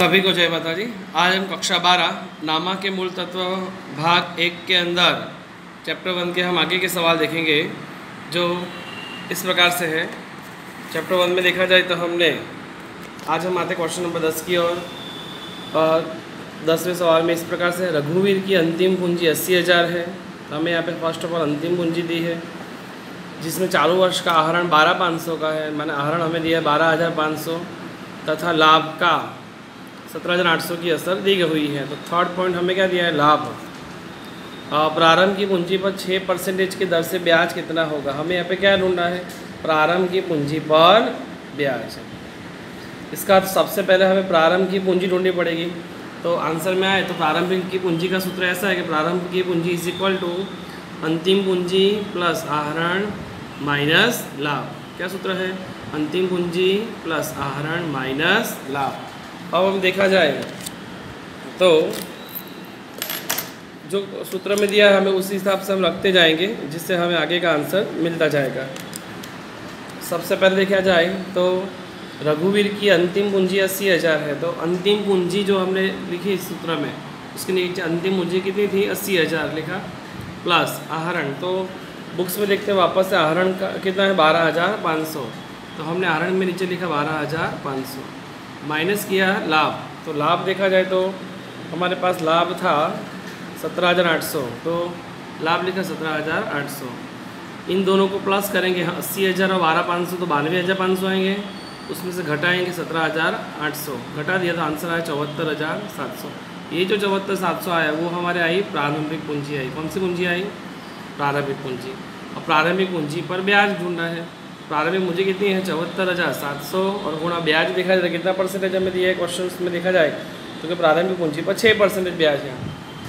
सभी को जय माता जी। आज हम कक्षा 12 नामा के मूल तत्व भाग 1 के अंदर चैप्टर 1 के हम आगे के सवाल देखेंगे, जो इस प्रकार से है। चैप्टर 1 में देखा जाए तो आज हम आते क्वेश्चन नंबर 10 की ओर, और 10वें सवाल में इस प्रकार से रघुवीर की अंतिम पूंजी 80,000 है। तो हमें यहाँ पे फर्स्ट ऑफ ऑल अंतिम पूंजी दी है, जिसमें चालू वर्ष का आहरण 12,500 का है, माने आहरण हमें दिया है 12,500 तथा लाभ का 17,800 की असर दी हुई है। तो थर्ड पॉइंट हमें क्या दिया है, लाभ। प्रारंभ की पूंजी पर 6% की दर से ब्याज कितना होगा। हमें यहाँ पे क्या ढूंढना है, प्रारंभ की पूंजी पर ब्याज। इसका सबसे पहले हमें प्रारंभ की पूंजी ढूंढनी पड़ेगी। तो आंसर में आए तो प्रारंभ की पूंजी का सूत्र ऐसा है कि प्रारंभ की पूंजी इज इक्वल टू अंतिम पूंजी प्लस आहरण माइनस लाभ। क्या सूत्र है, अंतिम पूंजी प्लस आहरण माइनस लाभ। अब हम देखा जाए तो जो सूत्र में दिया है हमें उसी हिसाब से हम रखते जाएंगे, जिससे हमें आगे का आंसर मिलता जाएगा। सबसे पहले देखा जाए तो रघुवीर की अंतिम पूंजी 80,000 है। तो अंतिम पूंजी जो हमने लिखी इस सूत्र में, उसके नीचे अंतिम पूंजी कितनी थी, 80,000 लिखा, प्लस आहरण। तो बुक्स में देखते हैं वापस से आहरण का कितना है, 12,500। तो हमने आहरण में नीचे लिखा 12,500, माइनस किया लाभ। तो लाभ देखा जाए तो हमारे पास लाभ था 17,800, तो लाभ लिखा 17,800। इन दोनों को प्लस करेंगे, 80,000 और 12,500 तो 92,500 आएंगे। उसमें से घटाएंगे 17,800, घटा दिया तो आंसर आया 74,700। ये जो 74,700 आया वो हमारे आई प्रारंभिक पूंजी आई। कौन सी पूंजी आई, प्रारंभिक पूंजी। और प्रारंभिक पूंजी पर ब्याज ढूंढना है। प्रारंभिक पूंजी कितनी है, 74,700, और गुणा ब्याज देखा जाए कितना परसेंटेज हमें दिया है क्वेश्चन में देखा जाए तो कि प्रारंभिक पूंजी पर 6% ब्याज है।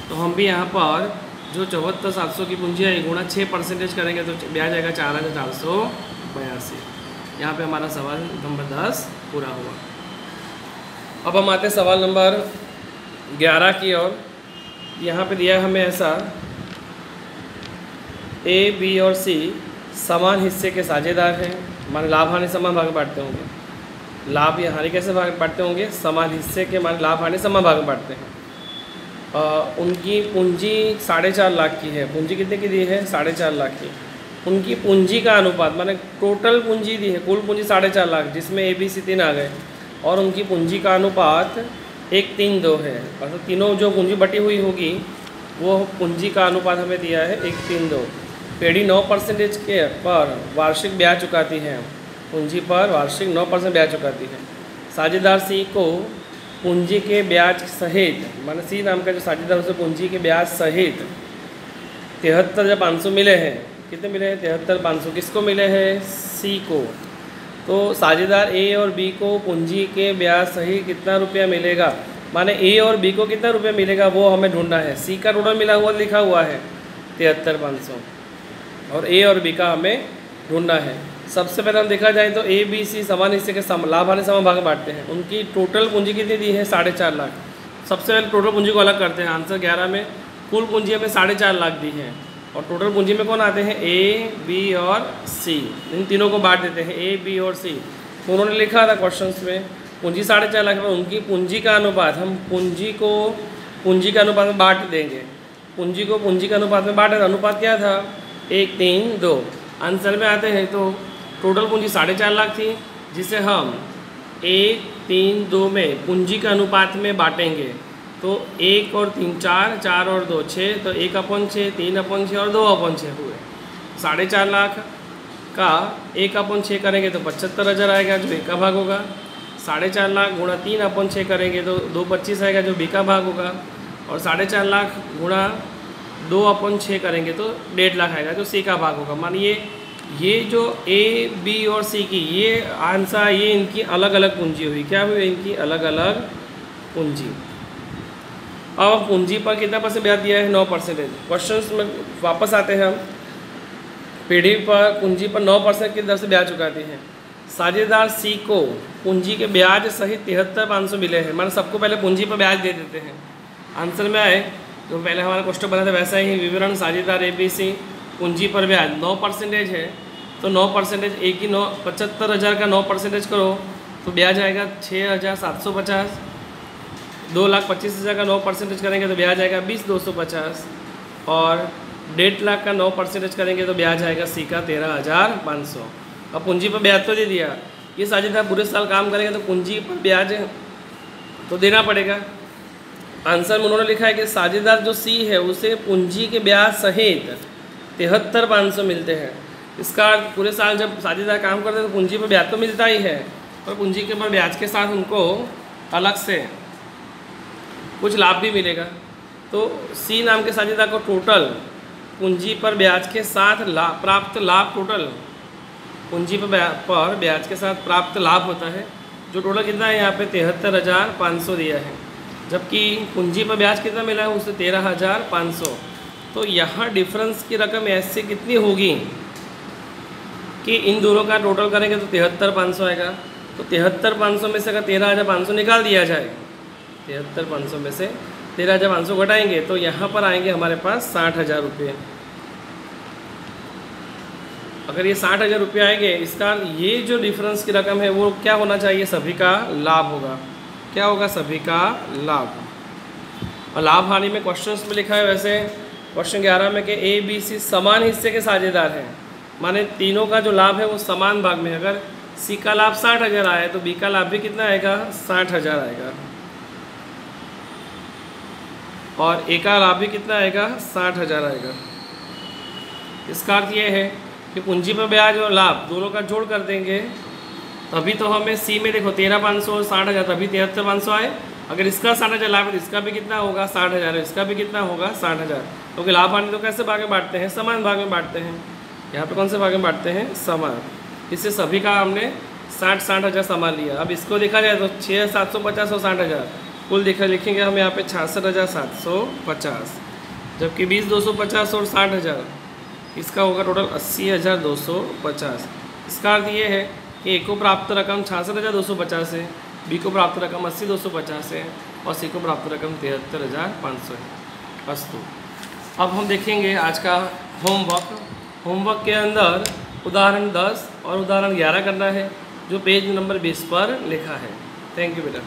तो हम भी यहाँ पर जो 74,700 की पूंजी आई गुणा 6% करेंगे तो ब्याज आएगा 4,482। यहाँ पे हमारा सवाल नंबर 10 पूरा हुआ। अब हम आते सवाल नंबर 11 की ओर। यहाँ पे दिया हमें ऐसा, ए बी और सी समान हिस्से के साझेदार हैं, मान लाभ हानि समान भाग में बांटते होंगे। लाभ या हानि कैसे भाग बांटते होंगे, समान हिस्से के, मान लाभ हानि समान भाग में बांटते हैं। उनकी पूंजी 4.5 लाख की है। पूंजी कितने की दी है, 4.5 लाख की। उनकी पूंजी का अनुपात, माने टोटल पूंजी दी है, कुल पूंजी 4.5 लाख, जिसमें ए बी सी 3 आ गए, और उनकी पूंजी का अनुपात 1:3:2 है। मतलब तीनों जो पूंजी बटी हुई होगी वो पूंजी का अनुपात हमें दिया है 1:3:2। पेढ़ी 9% के पर वार्षिक ब्याज चुकाती है। पूंजी पर वार्षिक 9% ब्याज चुकाती है। साझेदार सी को पूंजी के ब्याज सहित, माने सी नाम का जो साझेदार उसे पूंजी के ब्याज सहित 73,500 मिले हैं। कितने मिले हैं, 73,500। किसको मिले हैं, सी को। तो साझेदार ए और बी को पूंजी के ब्याज सहित कितना रुपया मिलेगा, माने ए और बी को कितना रुपया मिलेगा वो हमें ढूंढना है। सी का टोटल मिला हुआ लिखा हुआ है 73,500, और ए और बी का हमें ढूंढना है। सबसे पहले हम देखा जाए तो ए बी सी समान हिस्से के लाभ हानि समान भाग में बांटते हैं। उनकी टोटल पूंजी कितनी दी है, 4.5 लाख। सबसे पहले टोटल पूंजी को अलग करते हैं। आंसर 11 में कुल पूंजी हमें 4.5 लाख दी है, और टोटल पूंजी में कौन आते हैं, ए बी और सी। इन तीनों को बांट देते हैं, ए बी और सी। तो उन्होंने लिखा था क्वेश्चन में पूंजी 4.5 लाख है, उनकी पूंजी का अनुपात, हम पूंजी को पूंजी के अनुपात में बांट देंगे। पूंजी को पूंजी के अनुपात में बांटे, अनुपात क्या था, 1:3:2। आंसर में आते हैं तो टोटल पूंजी 4.5 लाख थी, जिसे हम 1:3:2 में पूंजी के अनुपात में बांटेंगे। तो 1 और 3 4, 4 और 2 6, तो 1/6, 3/6 और 2/6 हुए। 4.5 लाख का 1/6 करेंगे तो 75,000 आएगा, जो ए का भाग होगा। 4.5 लाख गुणा 3/6 करेंगे तो 2/25 आएगा, जो बी का भाग होगा। और 4.5 लाख गुणा 2/6 करेंगे तो 1.5 लाख आएगा, जो सी का भाग होगा। मानिए ये जो ए बी और सी की ये आंसर, ये इनकी अलग अलग पूंजी हुई। क्या हुई, इनकी अलग अलग पूंजी। अब पूंजी पर कितना % ब्याज दिया है, 9%। क्वेश्चन में वापस आते हैं हम। पीढ़ी पर पूंजी पर 9% की दर से ब्याज चुकाती है। साझेदार सी को पूंजी के ब्याज सहित 73,500 मिले हैं, माने सबको पहले पूंजी पर ब्याज दे देते हैं। आंसर में आए तो पहले हमारा क्वेश्चन बना था वैसा ही विवरण, साझेदार ए बी सी, पूंजी पर ब्याज 9% है, तो 9% एक ही 75,000 का 9% करो तो ब्याज आएगा 6,750। 2,25,000 का 9% करेंगे तो ब्याज आएगा 20,250 और 1.5 लाख का 9% करेंगे तो ब्याज आएगा सी का 13,500। अब पूंजी पर ब्याज तो दे दिया, ये साझेदार पूरे साल काम करेंगे तो पूंजी पर ब्याज तो देना पड़ेगा। आंसर में उन्होंने लिखा है कि साझेदार जो सी है उसे पूंजी के ब्याज सहित 73,500 मिलते हैं। इसका पूरे साल जब साझेदार काम करते हैं तो पूंजी पर ब्याज तो मिलता ही है, और पूंजी के पर ब्याज के साथ उनको अलग से कुछ लाभ भी मिलेगा। तो सी नाम के साझेदार को टोटल पूंजी पर ब्याज के साथ प्राप्त लाभ, टोटल पूंजी पर ब्याज के साथ प्राप्त लाभ होता है, जो टोटल कितना है यहाँ पे 73,500 दिया है, जबकि पूंजी पर ब्याज कितना मिला है उसे 13,500। तो यहाँ डिफरेंस की रकम ऐसे कितनी होगी कि इन दोनों का टोटल करेंगे तो 73,500 आएगा। तो 73,500 में से अगर 13,500 निकाल दिया जाए, 73,500 में से 13,500 घटाएंगे तो यहाँ पर आएंगे हमारे पास 60,000 रुपये। अगर ये 60,000 रुपये आएंगे, इसका ये जो डिफरेंस की रकम है वो क्या होना चाहिए, सभी का लाभ होगा। क्या होगा, सभी का लाभ। और लाभ हानि में क्वेश्चंस में लिखा है वैसे क्वेश्चन 11 में कि ए बी सी समान हिस्से के साझेदार हैं, माने तीनों का जो लाभ है वो समान भाग में। अगर सी का लाभ 60,000 आया तो बी का लाभ भी कितना आएगा, 60,000 आएगा, और ए का लाभ भी कितना आएगा, 60,000 आएगा। इसका अर्थ ये है कि पूंजी पर ब्याज और लाभ दोनों का जोड़ कर देंगे तभी तो हमें सी में देखो 13,500 और 60,000 तभी 73,500 आए। अगर इसका 60,000 लाभ है तो इसका भी कितना होगा, 60,000, इसका भी कितना होगा, 60,000। क्योंकि लाभ हानि तो कैसे भाग में बांटते हैं, समान भाग में बांटते हैं। यहाँ पे कौन से भाग में बांटते हैं, समान। इससे सभी का हमने 60,000 सामान लिया। अब इसको देखा जाए तो 6,750 और 60,000 कुल लिखेंगे हम यहाँ पे 66,750, जबकि 20,250 और 60,000 इसका होगा टोटल 80,250। इसका अर्थ ये है कि ए को प्राप्त रकम 66,250 है, बी को प्राप्त रकम 80,250 है और सी को प्राप्त रकम 73,500 है। अस्तु, अब हम देखेंगे आज का होमवर्क के अंदर उदाहरण 10 और उदाहरण 11 करना है, जो पेज नंबर 20 पर लिखा है। थैंक यू बेटा।